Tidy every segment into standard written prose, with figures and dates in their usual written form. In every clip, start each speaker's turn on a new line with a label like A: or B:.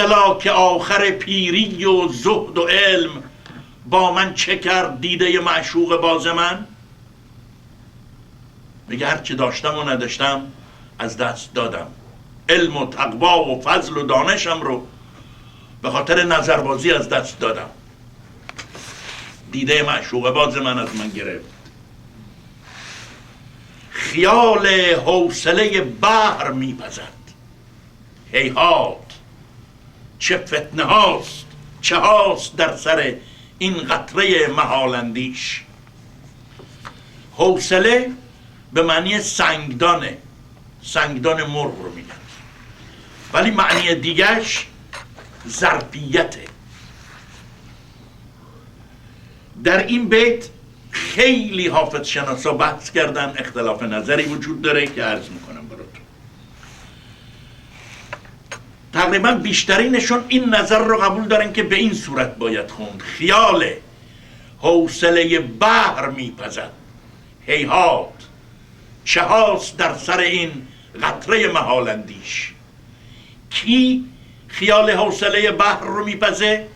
A: الا که آخر پیری و زهد و علم با من چه کرد دیده معشوق باز من؟ میگه هرچی داشتم و نداشتم از دست دادم، علم و تقوا و فضل و دانشم رو به خاطر نظربازی از دست دادم. دیده معشوق باز من از من گرفت. خیال حوصله بحر میپزد، هیهات چه فتنه هاست، چه هاست در سر این قطره محالندیش. حوصله به معنی سنگدانه، سنگدان مرغ رو میگن، ولی معنی دیگرش ظرفیته. در این بیت خیلی حافظ شناسا بحث کردن، اختلاف نظری وجود داره که عرض میکنم براتون. تقریبا بیشترینشون این نظر رو قبول دارن که به این صورت باید خوند: خیال حوصله بحر میپزد، هیهات چه هاست در سر این قطره محالندیش. کی خیال حوصله بحر رو میپزه؟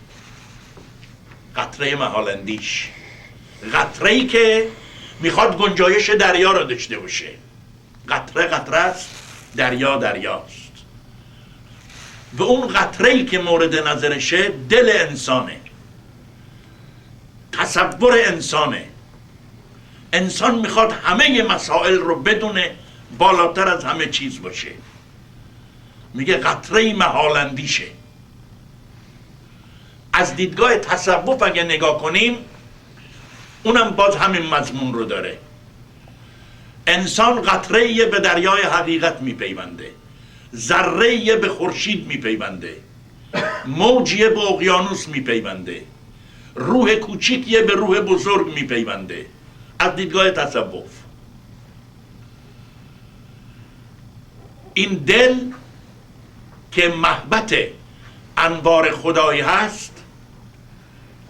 A: قطره محالندیش، قطره‌ای که میخواد گنجایش دریا رو داشته باشه. قطره قطره است، دریا دریاست. و اون قطره‌ای که مورد نظرشه دل انسانه، تصور انسانه. انسان میخواد همه مسائل رو بدونه، بالاتر از همه چیز باشه. میگه قطره محالندیشه. از دیدگاه تصوف اگه نگاه کنیم اونم باز همین مضمون رو داره. انسان قطره‌ای به دریای حقیقت میپیونده، ذره‌ای به خورشید میپیونده، موجی به اقیانوس میپیونده، روح کوچیکی به روح بزرگ میپیونده. از دیدگاه تصوف این دل که محبت انوار خدایی هست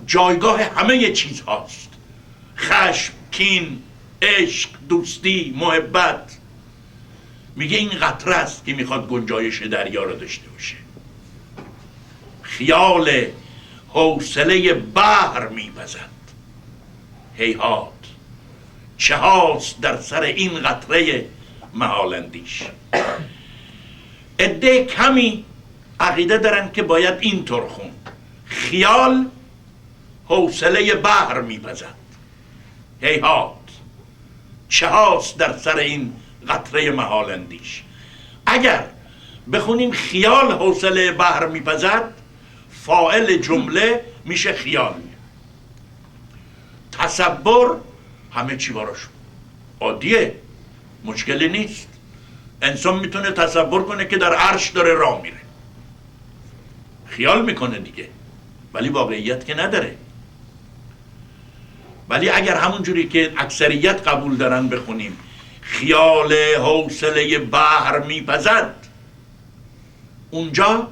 A: جایگاه همه چیز هاست: خشم، کین، عشق، دوستی، محبت. میگه این قطره است که میخواد گنجایش دریا رو داشته باشه. خیال حوصله بحر میپزد، هیهات چه هاست در سر این قطره محالندیش. عده کمی عقیده دارن که باید اینطور خوند: خیال حوصله بحر میپزد، هیهات چه هاست در سر این قطره محالندیش. اگر بخونیم خیال حوصله بحر میپزد، فاعل جمله میشه خیال. تصور همه چی براش عادیه، مشکلی نیست. انسان میتونه تصور کنه که در عرش داره راه میره، خیال میکنه دیگه، ولی واقعیت که نداره. ولی اگر همون جوری که اکثریت قبول دارن بخونیم خیال حوصله بحر میپزد، اونجا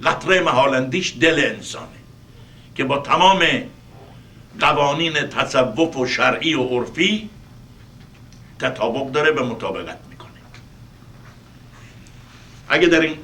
A: قطره محالندیش دل انسانه که با تمام قوانین تصوف و شرعی و عرفی تطابق داره، به مطابقت میکنه. اگه در این